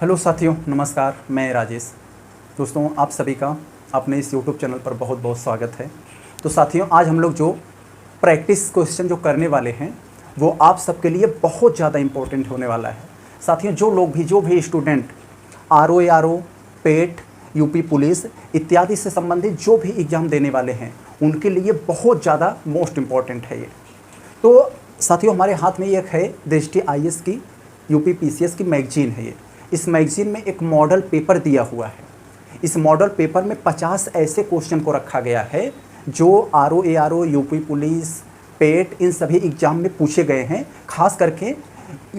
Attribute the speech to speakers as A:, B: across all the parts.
A: Hello साथियों, नमस्कार। मैं राजेश। दोस्तों, आप सभी का अपने इस यूट्यूब चैनल पर बहुत बहुत स्वागत है। तो साथियों, आज हम लोग जो प्रैक्टिस क्वेश्चन जो करने वाले हैं वो आप सबके लिए बहुत ज़्यादा इम्पोर्टेंट होने वाला है। साथियों, जो भी स्टूडेंट आर ओ पेट, यूपी पुलिस इत्यादि से संबंधित जो भी एग्ज़ाम देने वाले हैं उनके लिए बहुत ज़्यादा मोस्ट इम्पॉर्टेंट है ये। तो साथियों, हमारे हाथ में एक है दृष्टि आईएएस की यूपी पीसीएस की मैगजीन है ये। इस मैगजीन में एक मॉडल पेपर दिया हुआ है। इस मॉडल पेपर में 50 ऐसे क्वेश्चन को रखा गया है जो आर ओ यूपी पुलिस, पेट इन सभी एग्जाम में पूछे गए हैं। खास करके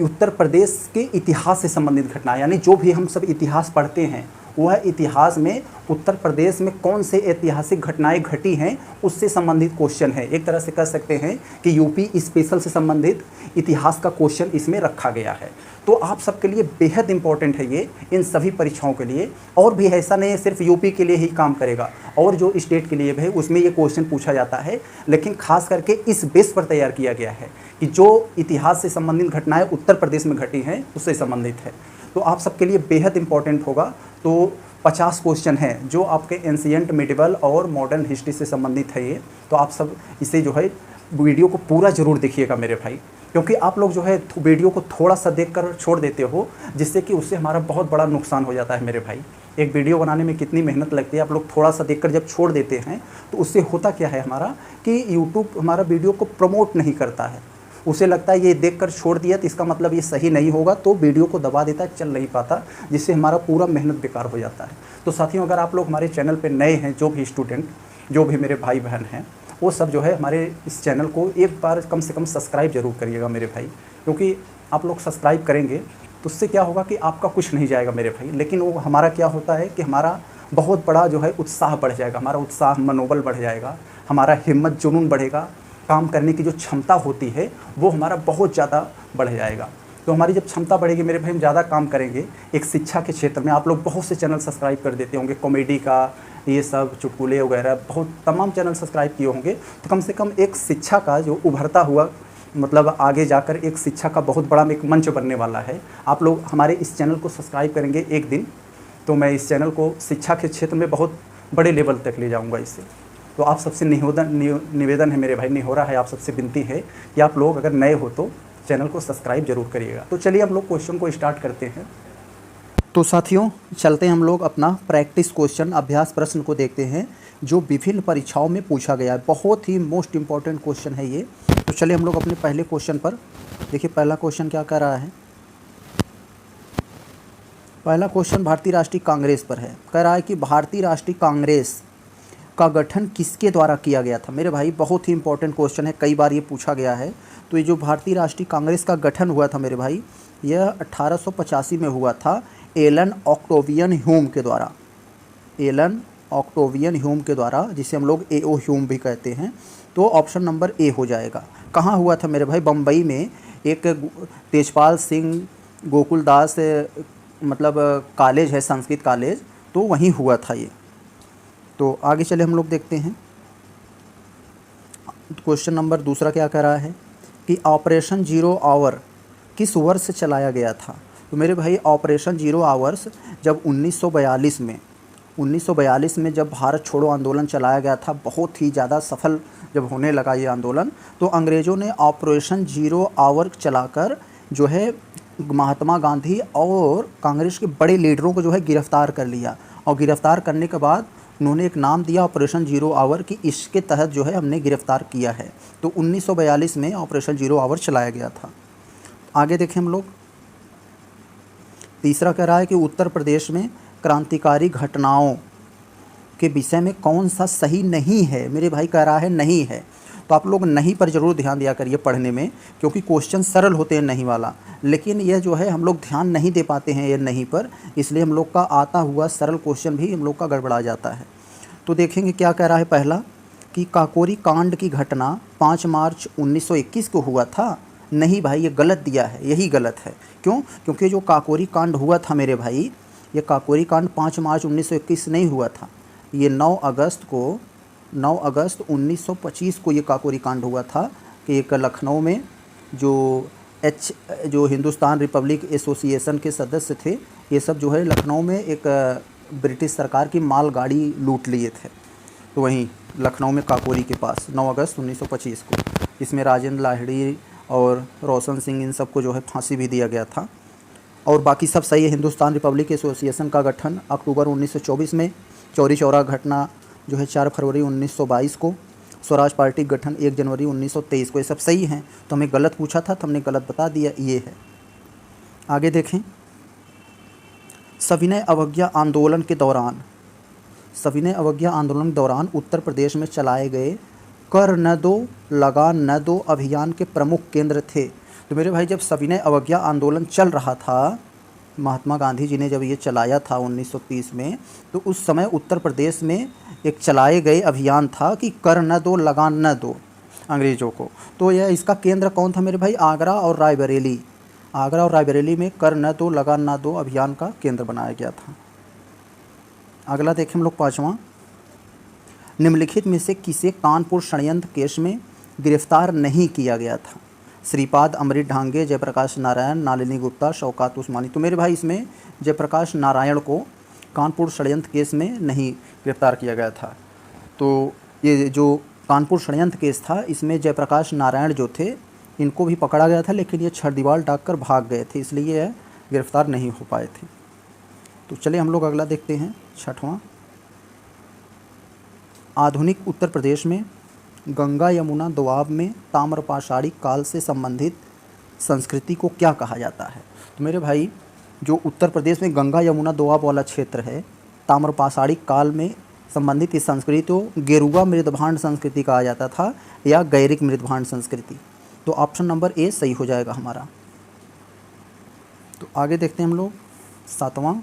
A: उत्तर प्रदेश के इतिहास से संबंधित घटना, यानी जो भी हम सब इतिहास पढ़ते हैं वह इतिहास में उत्तर प्रदेश में कौन से ऐतिहासिक घटनाएं घटी हैं उससे संबंधित क्वेश्चन है। एक तरह से कह सकते हैं कि यूपी स्पेशल से संबंधित इतिहास का क्वेश्चन इसमें रखा गया है। तो आप सबके लिए बेहद इंपॉर्टेंट है ये, इन सभी परीक्षाओं के लिए। और भी ऐसा नहीं है सिर्फ यूपी के लिए ही काम करेगा, और जो स्टेट के लिए भी उसमें ये क्वेश्चन पूछा जाता है, लेकिन खास करके इस बेस पर तैयार किया गया है कि जो इतिहास से संबंधित घटनाएं उत्तर प्रदेश में घटी हैं उससे संबंधित है। तो आप सबके लिए बेहद इंपॉर्टेंट होगा। तो 50 क्वेश्चन हैं जो आपके एंशिएंट, मिडिवल और मॉडर्न हिस्ट्री से संबंधित है ये। तो आप सब इसे जो है वीडियो को पूरा ज़रूर देखिएगा मेरे भाई, क्योंकि आप लोग जो है वीडियो को थोड़ा सा देखकर छोड़ देते हो, जिससे कि उससे हमारा बहुत बड़ा नुकसान हो जाता है मेरे भाई। एक वीडियो बनाने में कितनी मेहनत लगती है, आप लोग थोड़ा सा देखकर जब छोड़ देते हैं तो उससे होता क्या है हमारा कि यूट्यूब हमारा वीडियो को प्रमोट नहीं करता है। उसे लगता है ये देखकर छोड़ दिया तो इसका मतलब ये सही नहीं होगा, तो वीडियो को दबा देता है, चल नहीं पाता, जिससे हमारा पूरा मेहनत बेकार हो जाता है। तो साथियों, अगर आप लोग हमारे चैनल पे नए हैं, जो भी स्टूडेंट, जो भी मेरे भाई बहन हैं, वो सब जो है हमारे इस चैनल को एक बार कम से कम सब्सक्राइब जरूर करिएगा मेरे भाई। क्योंकि आप लोग सब्सक्राइब करेंगे तो उससे क्या होगा कि आपका कुछ नहीं जाएगा मेरे भाई, लेकिन वो हमारा क्या होता है कि हमारा बहुत बड़ा जो है उत्साह बढ़ जाएगा, हमारा उत्साह मनोबल बढ़ जाएगा, हमारा हिम्मत जुनून बढ़ेगा, काम करने की जो क्षमता होती है वो हमारा बहुत ज़्यादा बढ़ जाएगा। तो हमारी जब क्षमता बढ़ेगी मेरे भाई, हम ज़्यादा काम करेंगे। एक शिक्षा के क्षेत्र में आप लोग बहुत से चैनल सब्सक्राइब कर देते होंगे, कॉमेडी का, ये सब चुटकुले वगैरह बहुत तमाम चैनल सब्सक्राइब किए होंगे। तो कम से कम एक शिक्षा का जो उभरता हुआ, मतलब आगे जाकर एक शिक्षा का बहुत बड़ा एक मंच बनने वाला है। आप लोग हमारे इस चैनल को सब्सक्राइब करेंगे एक दिन, तो मैं इस चैनल को शिक्षा के क्षेत्र में बहुत बड़े लेवल तक ले जाऊँगा इससे। तो आप सबसे निवेदन है मेरे भाई, नहीं हो रहा है, आप सबसे विनती है कि आप लोग अगर नए हो तो चैनल को सब्सक्राइब जरूर करिएगा। तो चलिए हम लोग क्वेश्चन को स्टार्ट करते हैं। तो साथियों, चलते हैं हम लोग अपना प्रैक्टिस क्वेश्चन अभ्यास प्रश्न को देखते हैं जो विभिन्न परीक्षाओं में पूछा गया है। बहुत ही मोस्ट इम्पॉर्टेंट क्वेश्चन है ये। तो चलिए हम लोग अपने पहले क्वेश्चन पर देखिए। पहला क्वेश्चन क्या कर रहा है? पहला क्वेश्चन भारतीय राष्ट्रीय कांग्रेस पर है। कह रहा है कि भारतीय राष्ट्रीय कांग्रेस का गठन किसके द्वारा किया गया था? मेरे भाई, बहुत ही इंपॉर्टेंट क्वेश्चन है, कई बार ये पूछा गया है। तो ये जो भारतीय राष्ट्रीय कांग्रेस का गठन हुआ था मेरे भाई, यह 1885 में हुआ था एलन ऑक्टेवियन ह्यूम के द्वारा। एलन ऑक्टेवियन ह्यूम के द्वारा, जिसे हम लोग एओ ह्यूम भी कहते हैं। तो ऑप्शन नंबर ए हो जाएगा। कहाँ हुआ था मेरे भाई? बम्बई में एक तेजपाल सिंह गोकुलदास मतलब कॉलेज है, संस्कृत कॉलेज, तो वहीं हुआ था ये। तो आगे चले हम लोग देखते हैं। क्वेश्चन नंबर दूसरा क्या कह रहा है कि ऑपरेशन जीरो आवर किस वर्ष से चलाया गया था? तो मेरे भाई, ऑपरेशन जीरो आवर्स जब 1942 में जब भारत छोड़ो आंदोलन चलाया गया था, बहुत ही ज़्यादा सफल जब होने लगा ये आंदोलन, तो अंग्रेज़ों ने ऑपरेशन जीरो आवर चलाकर जो है महात्मा गांधी और कांग्रेस के बड़े लीडरों को जो है गिरफ़्तार कर लिया। और गिरफ़्तार करने के बाद उन्होंने एक नाम दिया ऑपरेशन जीरो आवर कि इसके तहत जो है हमने गिरफ़्तार किया है। तो 1942 में ऑपरेशन जीरो आवर चलाया गया था। आगे देखें हम लोग। तीसरा कह रहा है कि उत्तर प्रदेश में क्रांतिकारी घटनाओं के विषय में कौन सा सही नहीं है? मेरे भाई, कह रहा है नहीं है। तो आप लोग नहीं पर ज़रूर ध्यान दिया करिए पढ़ने में, क्योंकि क्वेश्चन सरल होते हैं नहीं वाला, लेकिन यह जो है हम लोग ध्यान नहीं दे पाते हैं ये नहीं पर, इसलिए हम लोग का आता हुआ सरल क्वेश्चन भी हम लोग का गड़बड़ा जाता है। तो देखेंगे क्या कह रहा है। पहला कि काकोरी कांड की घटना 5 मार्च 1921 को हुआ था। नहीं भाई, ये गलत दिया है, यही गलत है। क्यों? क्योंकि जो काकोरी कांड हुआ था मेरे भाई, ये काकोरी कांड 5 मार्च 1921 नहीं हुआ था। ये 9 अगस्त 1925 को ये काकोरी कांड हुआ था कि एक लखनऊ में जो हिंदुस्तान रिपब्लिक एसोसिएशन के सदस्य थे, ये सब जो है लखनऊ में एक ब्रिटिश सरकार की मालगाड़ी लूट लिए थे। तो वहीं लखनऊ में काकोरी के पास 9 अगस्त 1925 को इसमें राजेंद्र लाहिड़ी और रोशन सिंह इन सबको जो है फांसी भी दिया गया था। और बाकी सब सही है। हिंदुस्तान रिपब्लिक एसोसिएशन का गठन अक्टूबर 1924 में, चौरी चौरा घटना जो है 4 फरवरी 1922 को, स्वराज पार्टी गठन 1 जनवरी 1923 को। ये सब सही हैं। तो हमें गलत पूछा था तो हमने गलत बता दिया, ये है। आगे देखें, सविनय अवज्ञा आंदोलन के दौरान उत्तर प्रदेश में चलाए गए कर न दो लगान न दो अभियान के प्रमुख केंद्र थे। तो मेरे भाई, जब सविनय अवज्ञा आंदोलन चल रहा था, महात्मा गांधी जी ने जब ये चलाया था 1930 में, तो उस समय उत्तर प्रदेश में एक चलाए गए अभियान था कि कर न दो लगान न दो अंग्रेज़ों को। तो यह इसका केंद्र कौन था मेरे भाई? आगरा और रायबरेली में कर न दो लगान न दो अभियान का केंद्र बनाया गया था। अगला देखें हम लोग 5वां, निम्नलिखित में से किसे कानपुर षड्यंत्र केस में गिरफ्तार नहीं किया गया था? श्रीपाद, अमृत ढांगे, जयप्रकाश नारायण, नालिनी गुप्ता, शौकत उस्मानी। तो मेरे भाई, इसमें जयप्रकाश नारायण को कानपुर षड्यंत्र केस में नहीं गिरफ्तार किया गया था। तो ये जो कानपुर षड्यंत्र केस था, इसमें जयप्रकाश नारायण जो थे, इनको भी पकड़ा गया था, लेकिन ये छड़दीवाल डाक कर भाग गए थे, इसलिए ये गिरफ्तार नहीं हो पाए थे। तो चलिए हम लोग अगला देखते हैं 6वां, आधुनिक उत्तर प्रदेश में गंगा यमुना दोआब में ताम्रपाषाणी काल से संबंधित संस्कृति को क्या कहा जाता है? तो मेरे भाई, जो उत्तर प्रदेश में गंगा यमुना दोआब वाला क्षेत्र है, ताम्रपाषाणी काल में संबंधित इस संस्कृति को गेरुआ मृदभांड संस्कृति कहा जाता था या गैरिक मृदभांड संस्कृति। तो ऑप्शन नंबर ए सही हो जाएगा हमारा। तो आगे देखते हैं हम लोग 7वां,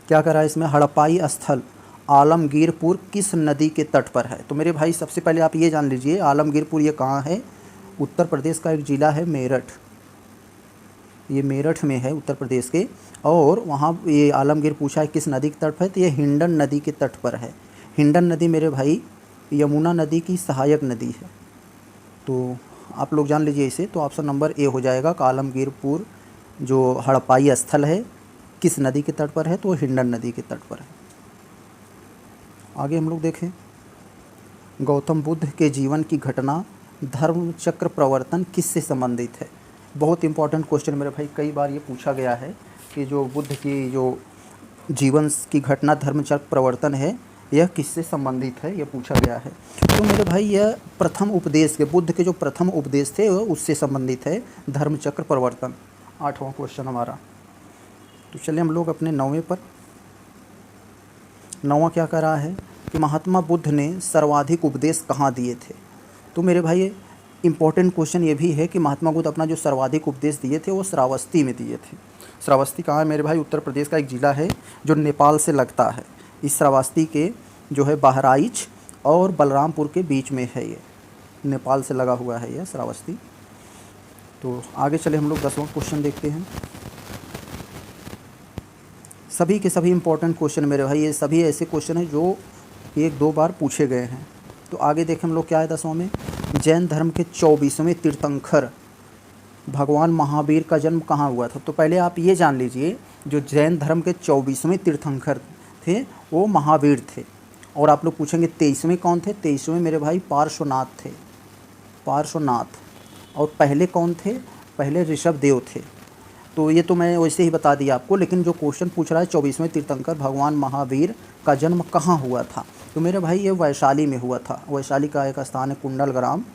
A: क्या करा है इसमें? हड़प्पाई स्थल आलमगीरपुर किस नदी के तट पर है? तो मेरे भाई, सबसे पहले आप ये जान लीजिए, आलमगीरपुर ये कहाँ है? उत्तर प्रदेश का एक ज़िला है मेरठ, ये मेरठ में है उत्तर प्रदेश के। और वहाँ ये आलमगीर पूछा है किस नदी के तट पर है, तो ये हिंडन नदी के तट पर है। हिंडन नदी मेरे भाई यमुना नदी की सहायक नदी है। तो आप लोग जान लीजिए इसे। तो ऑप्शन नंबर ए हो जाएगा कि आलमगीरपुर जो हड़प्पाई स्थल है किस नदी के तट पर है? तो हिंडन नदी के तट पर है। आगे हम लोग देखें, गौतम बुद्ध के जीवन की घटना धर्म चक्र प्रवर्तन किससे संबंधित है? बहुत इंपॉर्टेंट क्वेश्चन मेरे भाई, कई बार ये पूछा गया है कि जो बुद्ध की जो जीवन की घटना धर्म चक्र प्रवर्तन है, यह किससे संबंधित है, यह पूछा गया है। तो मेरे भाई, यह प्रथम उपदेश के, बुद्ध के जो प्रथम उपदेश थे उससे संबंधित है, धर्म चक्र प्रवर्तन। 8वां क्वेश्चन हमारा। तो चलिए हम लोग अपने 9वें पर। 9वां क्या कर रहा है कि महात्मा बुद्ध ने सर्वाधिक उपदेश कहाँ दिए थे? तो मेरे भाई, इम्पोर्टेंट क्वेश्चन ये भी है कि महात्मा बुद्ध अपना जो सर्वाधिक उपदेश दिए थे वो श्रावस्ती में दिए थे। श्रावस्ती कहाँ है मेरे भाई? उत्तर प्रदेश का एक ज़िला है जो नेपाल से लगता है। इस श्रावस्ती के जो है बहराइच और बलरामपुर के बीच में है, ये नेपाल से लगा हुआ है यह श्रावस्ती। तो आगे चले हम लोग 10वां क्वेश्चन देखते हैं। सभी के सभी इम्पोर्टेंट क्वेश्चन मेरे भाई, ये सभी ऐसे क्वेश्चन हैं जो 1-2 बार पूछे गए हैं। तो आगे देखें हम लोग क्या है 10वां में, जैन धर्म के 24वें तीर्थंकर भगवान महावीर का जन्म कहाँ हुआ था? तो पहले आप ये जान लीजिए, जो जैन धर्म के 24वें तीर्थंकर थे वो महावीर थे। और आप लोग पूछेंगे 23वें कौन थे? 23वें मेरे भाई पार्श्वनाथ थे, पार्श्वनाथ। और पहले कौन थे? पहले ऋषभदेव थे। तो ये तो मैं वैसे ही बता दिया आपको, लेकिन जो क्वेश्चन पूछ रहा है 24वें तीर्थंकर भगवान महावीर का जन्म कहाँ हुआ था? तो मेरे भाई ये वैशाली में हुआ था। वैशाली का एक स्थान है कुंडलग्राम,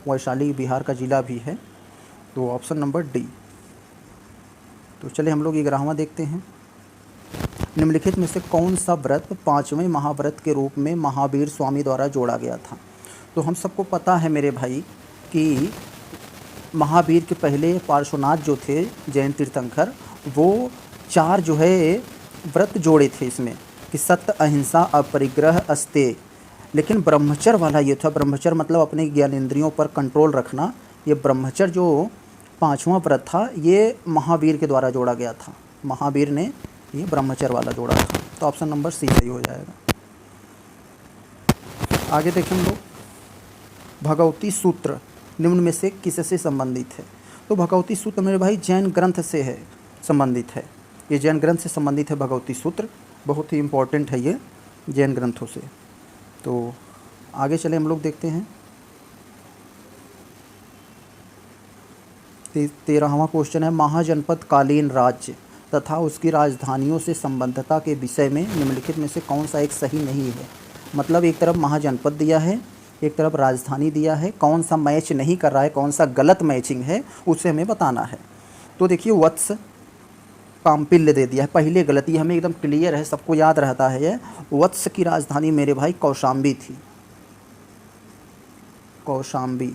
A: वैशाली बिहार का ज़िला भी है। तो ऑप्शन नंबर डी। तो चलिए हम लोग 11वां देखते हैं। निम्नलिखित में से कौन सा व्रत 5वें महाव्रत के रूप में महावीर स्वामी द्वारा जोड़ा गया था? तो हम सबको पता है मेरे भाई कि महावीर के पहले पार्श्वनाथ जो थे जैन तीर्थंकर, वो 4 जो है व्रत जोड़े थे इसमें कि सत्य, अहिंसा, अपरिग्रह, अस्तेय। लेकिन ब्रह्मचर्य वाला ये था, ब्रह्मचर्य मतलब अपने ज्ञानेंद्रियों पर कंट्रोल रखना। ये ब्रह्मचर्य जो 5वां व्रत था ये महावीर के द्वारा जोड़ा गया था। महावीर ने ये ब्रह्मचर्य वाला जोड़ा था। तो ऑप्शन नंबर सी सही हो जाएगा। आगे देखें हम लोग, भगवती सूत्र निम्न में से किससे संबंधित है? तो भगवती सूत्र मेरे भाई जैन ग्रंथ से है, संबंधित है। ये जैन ग्रंथ से संबंधित है भगवती सूत्र, बहुत ही इम्पोर्टेंट है ये जैन ग्रंथों से। तो आगे चले हम लोग देखते हैं 13वां क्वेश्चन है, महाजनपद कालीन राज्य तथा उसकी राजधानियों से संबद्धता के विषय में निम्नलिखित में से कौन सा एक सही नहीं है। मतलब एक तरफ महाजनपद दिया है, एक तरफ राजधानी दिया है, कौन सा मैच नहीं कर रहा है, कौन सा गलत मैचिंग है उसे हमें बताना है। तो देखिए वत्स काम्पिल्य दे दिया है, पहले गलती हमें एकदम क्लियर है, सबको याद रहता है ये। वत्स की राजधानी मेरे भाई कौशाम्बी थी, कौशाम्बी,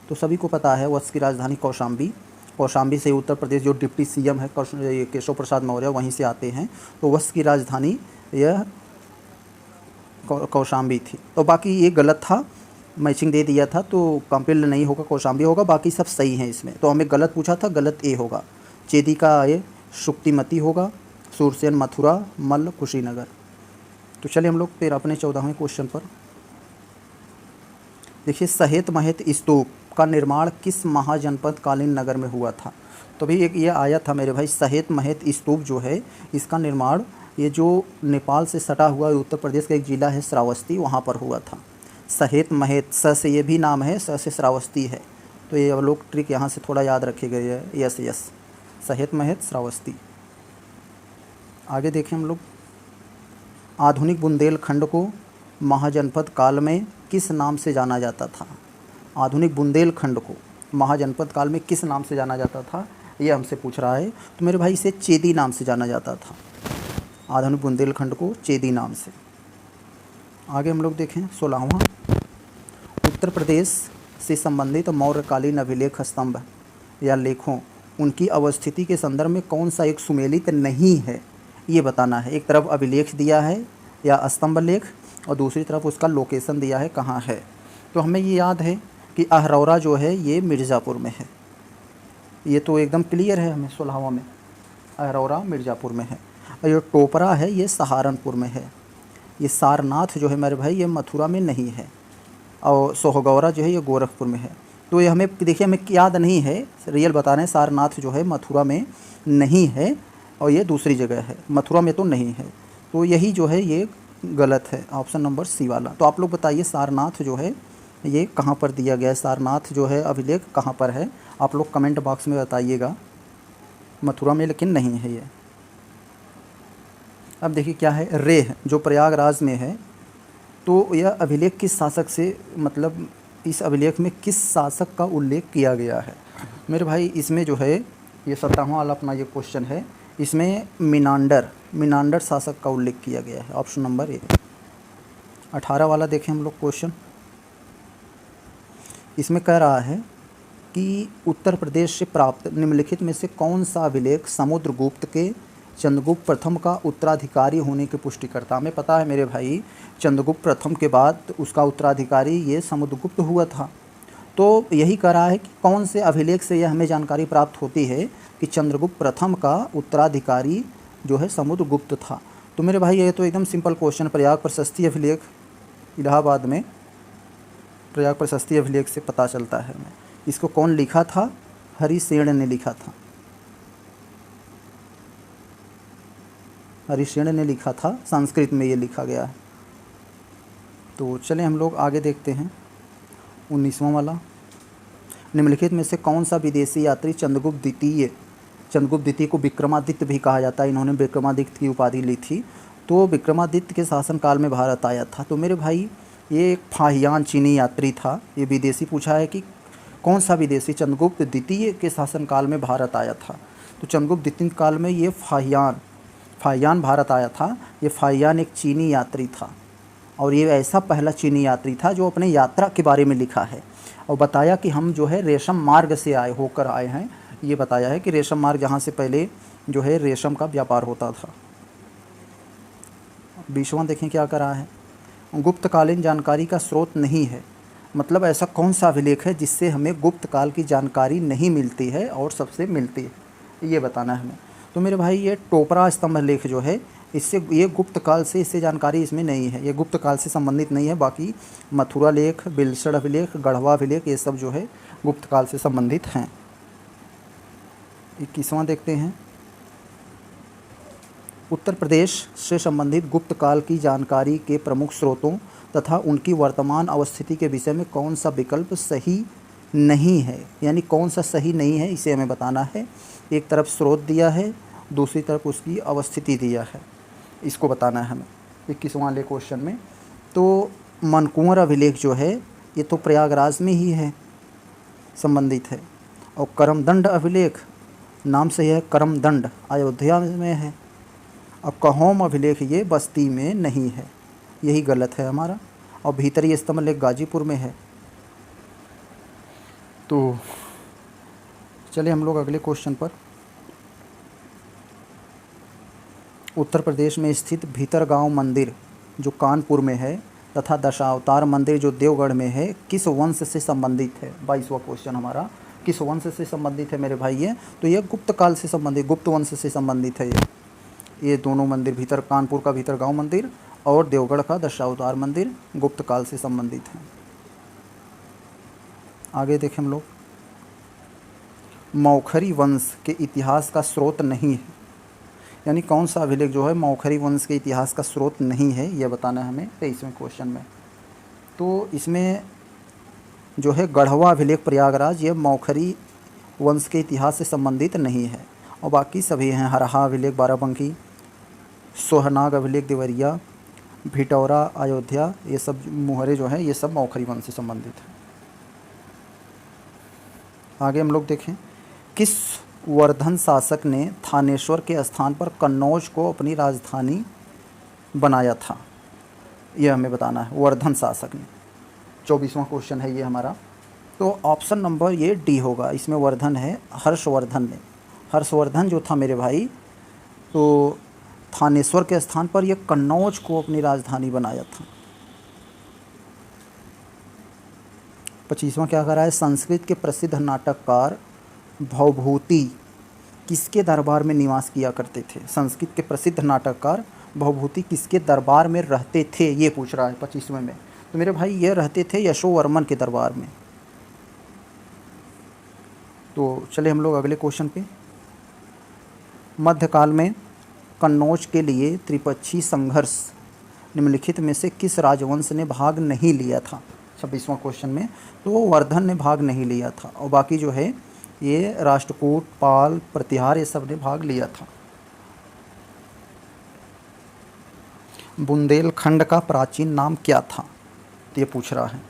A: तो सभी को पता है वत्स की राजधानी कौशाम्बी। कौशाम्बी से उत्तर प्रदेश जो डिप्टी सीएम है केशव प्रसाद मौर्य वहीं से आते हैं, तो वत्स की राजधानी यह कौशाम्बी थी। तो बाकी ये गलत था, मैचिंग दे दिया था, तो काम्पिल्य नहीं होगा, कौशाम्बी होगा, बाकी सब सही हैं इसमें। तो हमें गलत पूछा था, गलत ए होगा। चेदी का ये शुक्तिमती होगा, सूरसेन मथुरा, मल्ल कुशीनगर। तो चलिए हम लोग फिर अपने 14वें क्वेश्चन पर देखिए, सहेत महेत स्तूप का निर्माण किस महाजनपद कालीन नगर में हुआ था। तो भी एक ये आया था मेरे भाई, सहेत महेत स्तूप जो है इसका निर्माण ये जो नेपाल से सटा हुआ उत्तर प्रदेश का एक ज़िला है श्रावस्ती, वहाँ पर हुआ था। सहेत महेत, स से ये भी नाम है, स से श्रावस्ती है, तो ये अब लोग ट्रिक यहाँ से थोड़ा याद रखे गए है। Yes yes, सहेत Mahet Shravasti. आगे देखें हम लोग, आधुनिक बुंदेलखंड को महाजनपद काल में किस नाम से जाना जाता था। आधुनिक बुंदेलखंड को महाजनपद काल में किस नाम से जाना जाता था, ये हमसे पूछ रहा है। तो मेरे भाई इसे चेदी नाम से जाना जाता था, आधुनिक बुंदेलखंड को चेदी नाम से। आगे हम लोग देखें 16वां, उत्तर प्रदेश से संबंधित मौर्यकालीन अभिलेख स्तंभ या लेखों उनकी अवस्थिति के संदर्भ में कौन सा एक सुमेलित नहीं है, ये बताना है। एक तरफ अभिलेख दिया है या स्तंभ लेख और दूसरी तरफ उसका लोकेशन दिया है कहाँ है। तो हमें ये याद है कि अहरौरा जो है ये मिर्ज़ापुर में है, ये तो एकदम क्लियर है हमें। 16वां में अहरौरा मिर्ज़ापुर में है, और ये टोपरा है ये सहारनपुर में है। ये सारनाथ जो है मेरे भाई ये मथुरा में नहीं है, और सोहगौरा जो है ये गोरखपुर में है। तो ये हमें देखिए हमें याद नहीं है, रियल बता रहे हैं, सारनाथ जो है मथुरा में नहीं है और ये दूसरी जगह है, मथुरा में तो नहीं है। तो यही जो है ये गलत है, ऑप्शन नंबर सी वाला। तो आप लोग बताइए सारनाथ जो है ये कहाँ पर दिया गया है, सारनाथ जो है अभिलेख कहाँ पर है, आप लोग कमेंट बॉक्स में बताइएगा। मथुरा में लेकिन नहीं है ये। अब देखिए क्या है, रेह जो प्रयागराज में है, तो यह अभिलेख किस शासक से, मतलब इस अभिलेख में किस शासक का उल्लेख किया गया है। मेरे भाई इसमें जो है ये 17वां वाला अपना ये क्वेश्चन है, इसमें मिनांडर शासक का उल्लेख किया गया है, ऑप्शन नंबर ए। 18 वाला देखें हम लोग क्वेश्चन, इसमें कह रहा है कि उत्तर प्रदेश से प्राप्त निम्नलिखित में से कौन सा अभिलेख समुद्रगुप्त के चंद्रगुप्त प्रथम का उत्तराधिकारी होने की पुष्टि करता। हमें पता है मेरे भाई चंद्रगुप्त प्रथम के बाद उसका उत्तराधिकारी ये समुद्रगुप्त हुआ था। तो यही कह रहा है कि कौन से अभिलेख से यह हमें जानकारी प्राप्त होती है कि चंद्रगुप्त प्रथम का उत्तराधिकारी जो है समुद्रगुप्त था। तो मेरे भाई ये तो एकदम सिंपल क्वेश्चन, प्रयाग प्रशस्ति अभिलेख इलाहाबाद में प्रयाग प्रशस्ति अभिलेख से पता चलता है हमें। इसको कौन लिखा था, हरिसेन ने लिखा था, हरिसेन ने लिखा था, संस्कृत में ये लिखा गया है। तो चलें हम लोग आगे देखते हैं 19वां वाला, निम्नलिखित में से कौन सा विदेशी यात्री चंद्रगुप्त द्वितीय को विक्रमादित्य भी कहा जाता है, इन्होंने विक्रमादित्य की उपाधि ली थी। तो विक्रमादित्य के शासनकाल में भारत आया था। तो मेरे भाई ये एक फाहियान चीनी यात्री था, ये विदेशी पूछा है कि कौन सा विदेशी चंद्रगुप्त द्वितीय के शासनकाल में भारत आया था। तो चंद्रगुप्त द्वितीय काल में ये फाहियान भारत आया था। ये फाहियान एक चीनी यात्री था, और ये ऐसा पहला चीनी यात्री था जो अपने यात्रा के बारे में लिखा है और बताया कि हम जो है रेशम मार्ग से होकर आए हैं। ये बताया है कि रेशम मार्ग जहाँ से पहले जो है रेशम का व्यापार होता था। 20वां देखें क्या कर रहा है, गुप्तकालीन जानकारी का स्रोत नहीं है। मतलब ऐसा कौन सा अभिलेख है जिससे हमें गुप्त काल की जानकारी नहीं मिलती है और सबसे मिलती है, ये बताना है हमें। तो मेरे भाई ये टोपरा स्तंभ लेख जो है
B: इससे ये गुप्त काल से, इससे जानकारी इसमें नहीं है, ये गुप्त काल से संबंधित नहीं है। बाकी मथुरा लेख, बिलसड़ अभिलेख, गढ़वा अभिलेख ये सब जो है गुप्त काल से संबंधित हैं। 21वां देखते हैं। उत्तर प्रदेश से संबंधित गुप्त काल की जानकारी के प्रमुख स्रोतों तथा उनकी वर्तमान अवस्थिति के विषय में कौन सा विकल्प सही नहीं है, यानी कौन सा सही नहीं है इसे हमें बताना है। एक तरफ स्रोत दिया है, दूसरी तरफ उसकी अवस्थिति दिया है, इसको बताना है हमें 21वां वाले क्वेश्चन में। तो मनकुंवर अभिलेख जो है ये तो प्रयागराज में ही है, संबंधित है। और करमदंड अभिलेख, नाम से यह करमदंड, अयोध्या में है। और कहोम अभिलेख ये बस्ती में नहीं है, यही गलत है हमारा। और भीतरी स्तंभ लेख गाजीपुर में है। तो चलिए हम लोग अगले क्वेश्चन पर। उत्तर प्रदेश में स्थित भीतरगांव मंदिर जो कानपुर में है तथा दशावतार मंदिर जो देवगढ़ में है किस वंश से संबंधित है? 22वां क्वेश्चन हमारा किस वंश से संबंधित है मेरे भाई? ये तो यह गुप्त काल से संबंधित, गुप्त वंश से संबंधित है। ये दोनों मंदिर, कानपुर का भीतरगांव मंदिर और देवगढ़ का दशावतार मंदिर गुप्त काल से संबंधित हैं। आगे देखें हम लोग। मौखरी वंश के इतिहास का स्रोत नहीं है, यानी कौन सा अभिलेख जो है मौखरी वंश के इतिहास का स्रोत नहीं है, यह बताना है हमें 23वें क्वेश्चन में। तो इसमें जो है गढ़वा अभिलेख प्रयागराज, यह मौखरी वंश के इतिहास से संबंधित नहीं है। और बाकी सभी हैं हरहा अभिलेख बाराबंकी, सोहनाग अभिलेख देवरिया, भिटौरा अयोध्या, ये सब मोहरे जो हैं ये सब मौखरी वंश से संबंधित है। आगे हम लोग देखें। किस वर्धन शासक ने थानेश्वर के स्थान पर कन्नौज को अपनी राजधानी बनाया था? यह हमें बताना है, वर्धन शासक ने। 24वां क्वेश्चन है ये हमारा। तो ऑप्शन नंबर ये डी होगा, इसमें वर्धन है, हर्षवर्धन ने। हर्षवर्धन जो था मेरे भाई, तो थानेश्वर के स्थान पर यह कन्नौज को अपनी राजधानी बनाया था। 25वां क्या कर रहा है? संस्कृत के प्रसिद्ध नाटककार भवभूति किसके दरबार में निवास किया करते थे? संस्कृत के प्रसिद्ध नाटककार भवभूति किसके दरबार में रहते थे, ये पूछ रहा है 25वें में। तो मेरे भाई ये रहते थे यशोवर्मन के दरबार में। तो चले हम लोग अगले क्वेश्चन पे। मध्यकाल में कन्नौज के लिए त्रिपक्षीय संघर्ष निम्नलिखित में से किस राजवंश ने भाग नहीं लिया था? 26वां क्वेश्चन में तो वर्धन ने भाग नहीं लिया था, और बाकी जो है ये राष्ट्रकूट, पाल, प्रतिहार ये सब ने भाग लिया था। बुंदेलखंड का प्राचीन नाम क्या था? तो ये पूछ रहा है।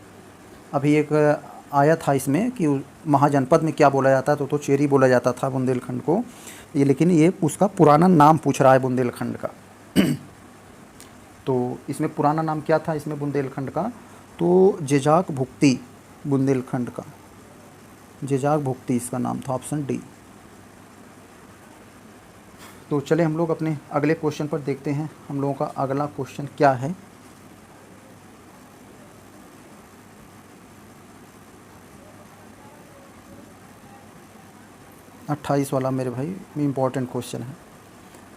B: अभी एक आया था इसमें कि महाजनपद में क्या बोला जाता है, तो चेरी बोला जाता था बुंदेलखंड को, ये लेकिन ये उसका पुराना नाम पूछ रहा है बुंदेलखंड का। तो इसमें पुराना नाम क्या था इसमें बुंदेलखंड का? तो जेजाक भुक्ति, बुंदेलखंड का जेजाक भुक्ति इसका नाम था, ऑप्शन डी। तो चले हम लोग अपने अगले क्वेश्चन पर देखते हैं। हम लोगों का अगला क्वेश्चन क्या है? अट्ठाईस वाला मेरे भाई इम्पोर्टेंट क्वेश्चन है।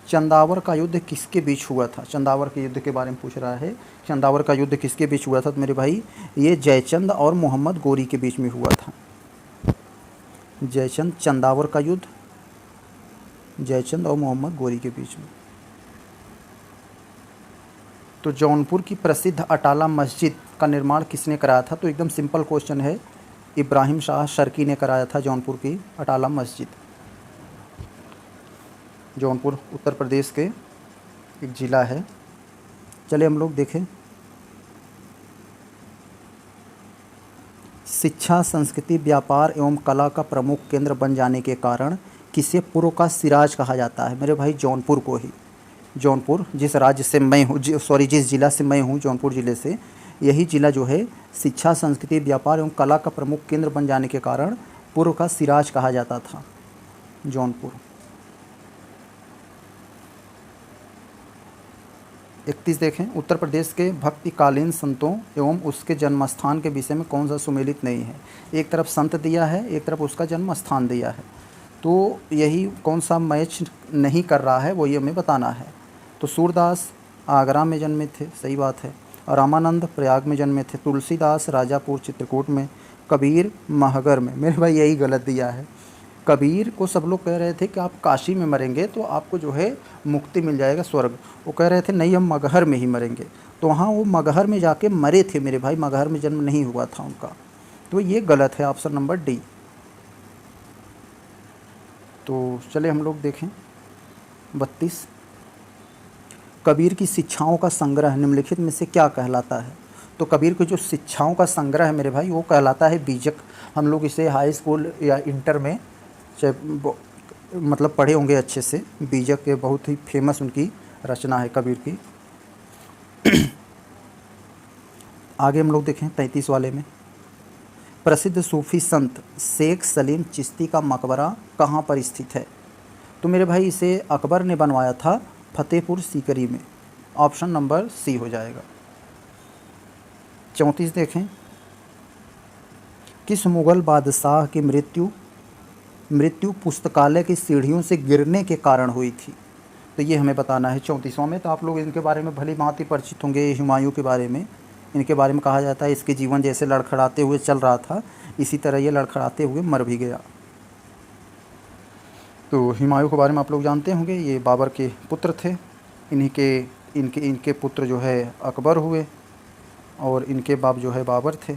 B: चंदावर का युद्ध किसके बीच हुआ था? चंदावर के युद्ध के बारे में पूछ रहा है। चंदावर का युद्ध किसके बीच हुआ था? तो मेरे भाई ये जयचंद और मोहम्मद गोरी के बीच में हुआ था। जयचंद चंदावर का युद्ध जयचंद और मोहम्मद गोरी के बीच में। तो जौनपुर की प्रसिद्ध अटाला मस्जिद का निर्माण किसने कराया था? तो एकदम सिंपल क्वेश्चन है, इब्राहिम शाह शर्की ने कराया था जौनपुर की अटाला मस्जिद। जौनपुर उत्तर प्रदेश के एक ज़िला है। चलिए हम लोग देखें। शिक्षा, संस्कृति, व्यापार एवं कला का प्रमुख केंद्र बन जाने के कारण किसे पूर्व का सिराज कहा जाता है? मेरे भाई जौनपुर को ही। जौनपुर जिस राज्य से मैं हूँ, जिस ज़िला से मैं हूँ, जौनपुर ज़िले से, यही ज़िला जो है शिक्षा, संस्कृति, व्यापार एवं कला का प्रमुख केंद्र बन जाने के कारण पूर्व का सिराज कहा जाता था जौनपुर। 31 देखें। उत्तर प्रदेश के भक्तिकालीन संतों एवं उसके जन्मस्थान के विषय में कौन सा सुमेलित नहीं है? एक तरफ संत दिया है, एक तरफ उसका जन्म स्थान दिया है। तो यही कौन सा मैच नहीं कर रहा है वो ये हमें बताना है। तो सूरदास आगरा में जन्मे थे, सही बात है। और रामानंद प्रयाग में जन्मे थे। तुलसीदास राजापुर चित्रकूट में। कबीर महगर में। मेरे भाई यही गलत दिया है। कबीर को सब लोग कह रहे थे कि आप काशी में मरेंगे तो आपको जो है मुक्ति मिल जाएगा, स्वर्ग। वो कह रहे थे नहीं, हम मगहर में ही मरेंगे। तो वहाँ वो मगहर में जाके मरे थे मेरे भाई, मगहर में जन्म नहीं हुआ था उनका। तो ये गलत है, ऑप्शन नंबर डी। तो चले हम लोग देखें 32। कबीर की शिक्षाओं का संग्रह निम्नलिखित में से क्या कहलाता है? तो कबीर की जो शिक्षाओं का संग्रह है मेरे भाई, वो कहलाता है बीजक। हम लोग इसे हाई स्कूल या इंटर में मतलब पढ़े होंगे अच्छे से। बीजक के बहुत ही फेमस उनकी रचना है कबीर की। आगे हम लोग देखें 33 वाले में। प्रसिद्ध सूफी संत शेख सलीम चिश्ती का मकबरा कहाँ पर स्थित है? तो मेरे भाई इसे अकबर ने बनवाया था फतेहपुर सीकरी में। ऑप्शन नंबर सी हो जाएगा। 34 देखें। किस मुग़ल बादशाह की मृत्यु पुस्तकालय की सीढ़ियों से गिरने के कारण हुई थी? तो ये हमें बताना है 34वां में। तो आप लोग इनके बारे में भली भांति परिचित होंगे, हुमायूं के बारे में। इनके बारे में कहा जाता है इसके जीवन जैसे लड़खड़ाते हुए चल रहा था, इसी तरह ये लड़खड़ाते हुए मर भी गया। तो हुमायूं के बारे में आप लोग जानते होंगे, ये बाबर के पुत्र थे। इनके पुत्र जो है अकबर हुए और इनके बाप जो है बाबर थे।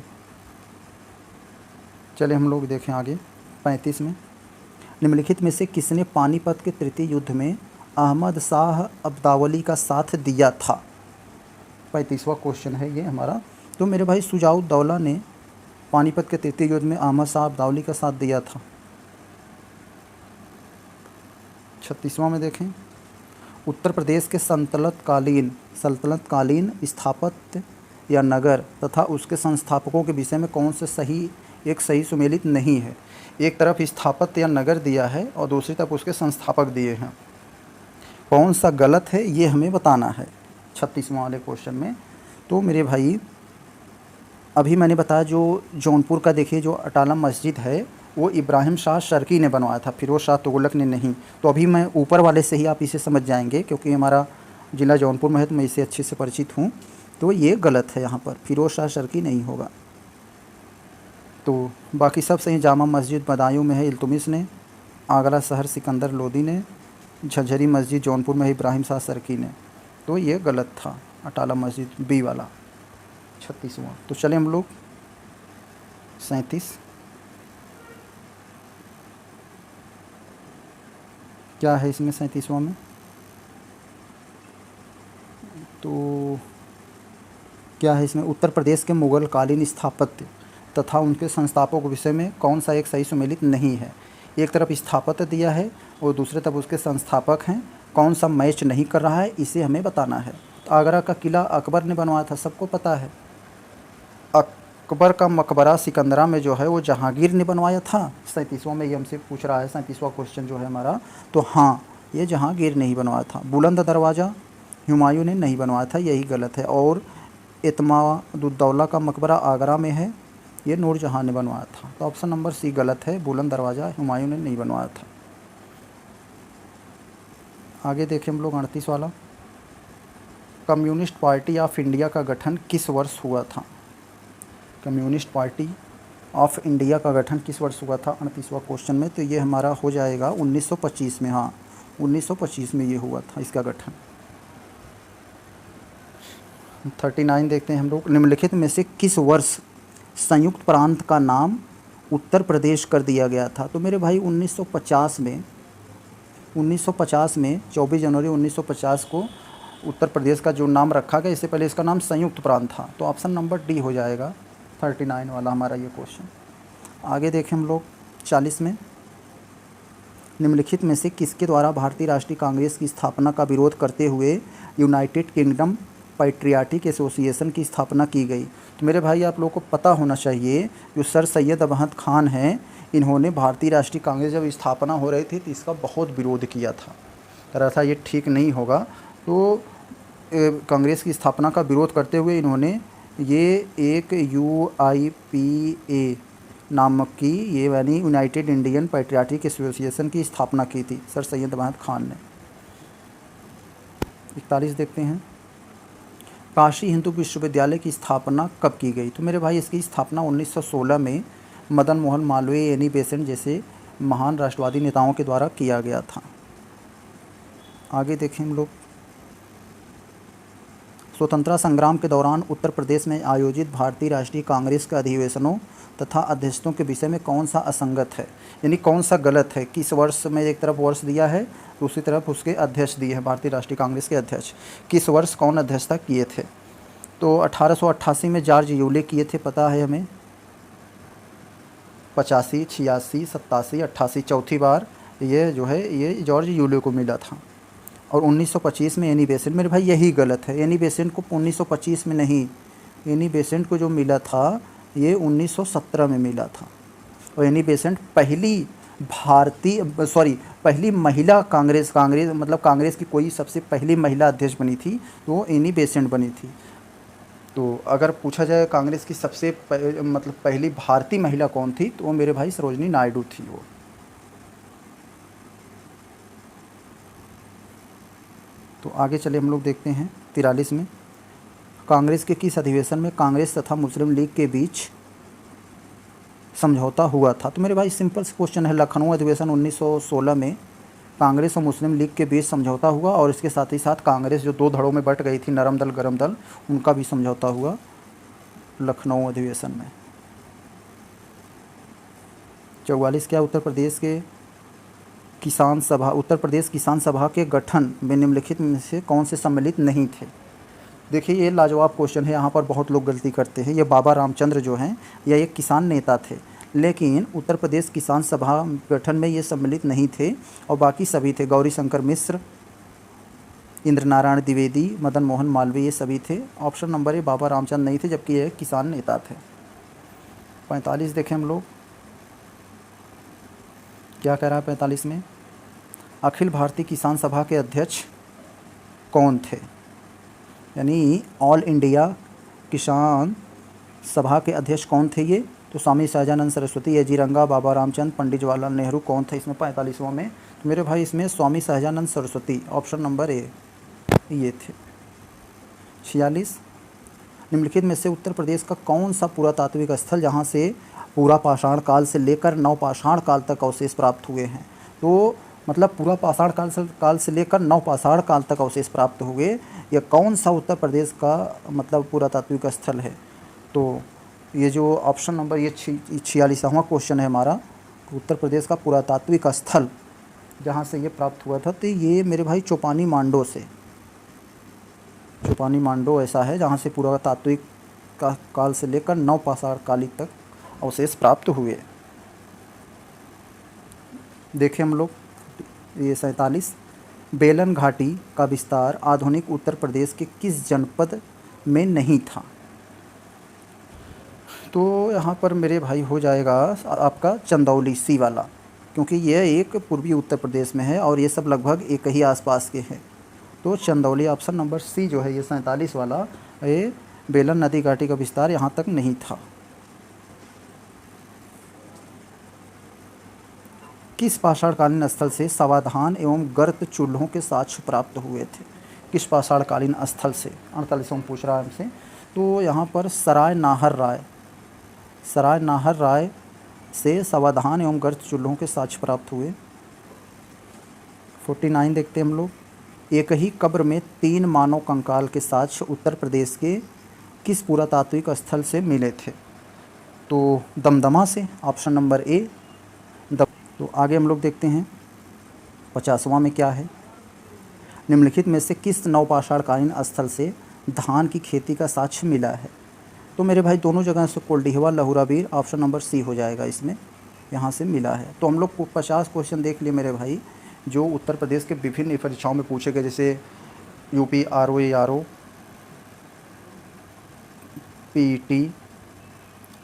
B: चले हम लोग देखें आगे 35 में। निम्नलिखित में से किसने पानीपत के तृतीय युद्ध में अहमद शाह अब्दावली का साथ दिया था? 35वां क्वेश्चन है ये हमारा। तो मेरे भाई शुजाउद्दौला ने पानीपत के तृतीय युद्ध में अहमद शाह अब्दावली का साथ दिया था। 36वां में देखें। उत्तर प्रदेश के सल्तनतकालीन स्थापत्य या नगर तथा उसके संस्थापकों के विषय में कौन से सही सुमेलित नहीं है? एक तरफ स्थापत्य या नगर दिया है और दूसरी तरफ उसके संस्थापक दिए हैं। कौन सा गलत है ये हमें बताना है 36वां वाले क्वेश्चन में। तो मेरे भाई अभी मैंने बताया जो जौनपुर का देखिए जो अटाला मस्जिद है वो इब्राहिम शाह शर्की ने बनवाया था, फिरोज़ शाह तुगलक ने नहीं। तो अभी मैं ऊपर वाले से ही आप इसे समझ जाएंगे क्योंकि हमारा ज़िला जौनपुर में है तो मैं इसे अच्छे से परिचित हूँ। तो ये गलत है, यहाँ पर फिरोज़ शाह शर्की नहीं होगा। तो बाकी सब सही। जामा मस्जिद बदायूं में है इल्तुमिश ने, आगरा शहर सिकंदर लोदी ने, झज्जरी मस्जिद जौनपुर में है इब्राहिम शाह शर्की ने। तो ये गलत था, अटाला मस्जिद बी वाला 36वां। तो चले हम लोग 37। क्या है इसमें 37वां में? तो क्या है इसमें? उत्तर प्रदेश के मुग़ल कालीन स्थापत्य तथा उनके संस्थापकों के विषय में कौन सा एक सही सुमेलित नहीं है? एक तरफ स्थापत्य दिया है और दूसरे तरफ उसके संस्थापक हैं। कौन सा मैच नहीं कर रहा है इसे हमें बताना है। तो आगरा का किला अकबर ने बनवाया था, सबको पता है। अकबर का मकबरा सिकंदरा में जो है वो जहांगीर ने बनवाया था। 37वां में ये हमसे पूछ रहा है, 37वां क्वेश्चन जो है हमारा। तो हाँ, ये जहांगीर ने ही बनवाया था। बुलंद दरवाज़ा हुमायूं ने नहीं बनवाया था, यही गलत है। और इत्मादुद्दौला का मकबरा आगरा में है, ये नूरजहां ने बनवाया था। तो ऑप्शन नंबर सी गलत है, बुलंद दरवाज़ा हुमायूं ने नहीं बनवाया था। आगे देखें हम लोग 38 वाला। कम्युनिस्ट पार्टी ऑफ इंडिया का गठन किस वर्ष हुआ था? कम्युनिस्ट पार्टी ऑफ इंडिया का गठन किस वर्ष हुआ था 38वां क्वेश्चन में? तो ये हमारा हो जाएगा 1925 में। हाँ, 1925 में ये हुआ था इसका गठन। 39 देखते हैं हम लोग। निम्नलिखित में से किस वर्ष संयुक्त प्रांत का नाम उत्तर प्रदेश कर दिया गया था? तो मेरे भाई 1950 में 24 जनवरी 1950 को उत्तर प्रदेश का जो नाम रखा गया, इससे पहले इसका नाम संयुक्त प्रांत था। तो ऑप्शन नंबर डी हो जाएगा 39 वाला हमारा ये क्वेश्चन। आगे देखें हम लोग 40 में। निम्नलिखित में से किसके द्वारा भारतीय राष्ट्रीय कांग्रेस की स्थापना का विरोध करते हुए यूनाइटेड किंगडम पैट्रियाटिक एसोसिएशन की स्थापना की गई? तो मेरे भाई आप लोगों को पता होना चाहिए, जो सर सैयद अहमद ख़ान हैं, इन्होंने भारतीय राष्ट्रीय कांग्रेस जब स्थापना हो रही थी तो इसका बहुत विरोध किया था। कह रहा था ये ठीक नहीं होगा। तो कांग्रेस की स्थापना का विरोध करते हुए इन्होंने ये एक UIPA नामक की, ये यानी यूनाइटेड इंडियन पैट्रियाटिक एसोसिएशन की स्थापना की थी सर सैयद अहमद ख़ान ने। 41 देखते हैं, काशी हिंदू विश्वविद्यालय की स्थापना कब की गई? तो मेरे भाई इसकी स्थापना 1916 में मदन मोहन मालवीय, एनी बेसेंट जैसे महान राष्ट्रवादी नेताओं के द्वारा किया गया था। आगे देखें हम लोग, स्वतंत्रता संग्राम के दौरान उत्तर प्रदेश में आयोजित भारतीय राष्ट्रीय कांग्रेस के अधिवेशनों तथा अध्यक्षों के विषय में कौन सा असंगत है, यानी कौन सा गलत है? किस वर्ष में एक तरफ वर्ष दिया है, दूसरी तरफ उसके अध्यक्ष दिए हैं, भारतीय राष्ट्रीय कांग्रेस के अध्यक्ष किस वर्ष कौन अध्यक्षता किए थे? तो 1888 में जॉर्ज यूले किए थे, पता है हमें। 85, 86, 87, 88 चौथी बार ये जो है ये जॉर्ज यूले को मिला था। और 1925 में एनी बेसेंट, मेरे भाई यही गलत है, एनी बेसेंट को 1925 में नहीं, एनी बेसेंट को जो मिला था ये 1917 में मिला था। और एनी बेसेंट पहली पहली महिला कांग्रेस मतलब कांग्रेस की कोई सबसे पहली महिला अध्यक्ष बनी थी तो वो एनी बेसेंट बनी थी। तो अगर पूछा जाए कांग्रेस की सबसे मतलब पहली भारतीय महिला कौन थी, तो वो मेरे भाई सरोजनी नायडू थी वो। तो आगे चले हम लोग देखते हैं 43 में, कांग्रेस के किस अधिवेशन में कांग्रेस तथा मुस्लिम लीग के बीच समझौता हुआ था? तो मेरे भाई सिंपल से क्वेश्चन है, लखनऊ अधिवेशन 1916 में कांग्रेस और मुस्लिम लीग के बीच समझौता हुआ, और इसके साथ ही साथ कांग्रेस जो दो धड़ों में बट गई थी, नरम दल गरम दल, उनका भी समझौता हुआ लखनऊ अधिवेशन में। 44 क्या, उत्तर प्रदेश किसान सभा के गठन में निम्नलिखित में से कौन से सम्मिलित नहीं थे? देखिए ये लाजवाब क्वेश्चन है, यहाँ पर बहुत लोग गलती करते हैं। ये बाबा रामचंद्र जो हैं यह एक किसान नेता थे, लेकिन उत्तर प्रदेश किसान सभा गठन में ये सम्मिलित नहीं थे, और बाकी सभी थे। गौरी शंकर मिश्र, इंद्र नारायण द्विवेदी, मदन मोहन मालवीय, ये सभी थे। ऑप्शन नंबर ए बाबा रामचंद्र नहीं थे, जबकि ये किसान नेता थे। 45 देखें हम लोग, क्या कह रहा है 45 में, अखिल भारतीय किसान सभा के अध्यक्ष कौन थे? यानी ऑल इंडिया किसान सभा के अध्यक्ष कौन थे ये? तो स्वामी सहजानंद सरस्वती, ए जी रंगा, बाबा रामचंद्र, पंडित जवाहरलाल नेहरू, कौन थे इसमें 45वां में? तो मेरे भाई इसमें Swami Sahajanand Saraswati, option number A ये थे। 46, निम्नलिखित में से उत्तर प्रदेश का कौन सा पुरातात्विक स्थल जहाँ से पूरा पाषाण काल से लेकर नवपाषाण काल तक अवशेष प्राप्त हुए हैं? तो मतलब पूरा पाषाण काल से लेकर नवपाषाण काल तक अवशेष प्राप्त हुए, यह कौन सा उत्तर प्रदेश का मतलब पुरातात्विक स्थल है? तो ये जो ऑप्शन नंबर ये 46वां क्वेश्चन है हमारा, उत्तर प्रदेश का पुरातात्विक स्थल जहाँ से ये प्राप्त हुआ था, तो ये मेरे भाई चौपानी मांडो से, चौपानी मांडो ऐसा है जहाँ से पुरातात्विक काल से लेकर नवपाषाण कालिक तक अवशेष प्राप्त हुए। देखें हम लोग ये 47, बेलन घाटी का विस्तार आधुनिक उत्तर प्रदेश के किस जनपद में नहीं था? तो यहाँ पर मेरे भाई हो जाएगा आपका चंदौली, सी वाला, क्योंकि यह एक पूर्वी उत्तर प्रदेश में है और ये सब लगभग एक ही आसपास के हैं। तो चंदौली, ऑप्शन नंबर सी जो है ये 47 वाला, ये बेलन नदी घाटी का विस्तार यहाँ तक नहीं था। किस पाषाणकालीन स्थल से समाधान एवं गर्त चूल्हों के साक्ष्य प्राप्त हुए थे? किस पाषाणकालीन स्थल से? 48वां पूछ रहा है हमसे। तो यहाँ पर सराय नाहर राय से समाधान एवं गर्त चूल्हों के साक्ष्य प्राप्त हुए। 49 देखते हैं हम लोग, एक ही कब्र में 3 मानव कंकाल के साक्ष्य उत्तर प्रदेश के किस पुरातात्विक स्थल से मिले थे? तो दमदमा से, ऑप्शन नंबर ए। तो आगे हम लोग देखते हैं 50वां में क्या है, निम्नलिखित में से किस नवपाषाणकालीन स्थल से धान की खेती का साक्ष्य मिला है? तो मेरे भाई दोनों जगह से Koldihwa, Lahurabir, option number C हो जाएगा इसमें, यहाँ से मिला है। तो हम लोग 50 क्वेश्चन देख लिए मेरे भाई, जो उत्तर प्रदेश के विभिन्न परीक्षाओं में पूछे गए, जैसे यूपी RO PET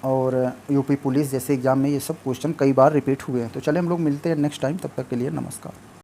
B: और यूपी पुलिस जैसे एग्ज़ाम में ये सब क्वेश्चन कई बार रिपीट हुए हैं। तो चले हम लोग मिलते हैं नेक्स्ट टाइम, तब तक के लिए नमस्कार।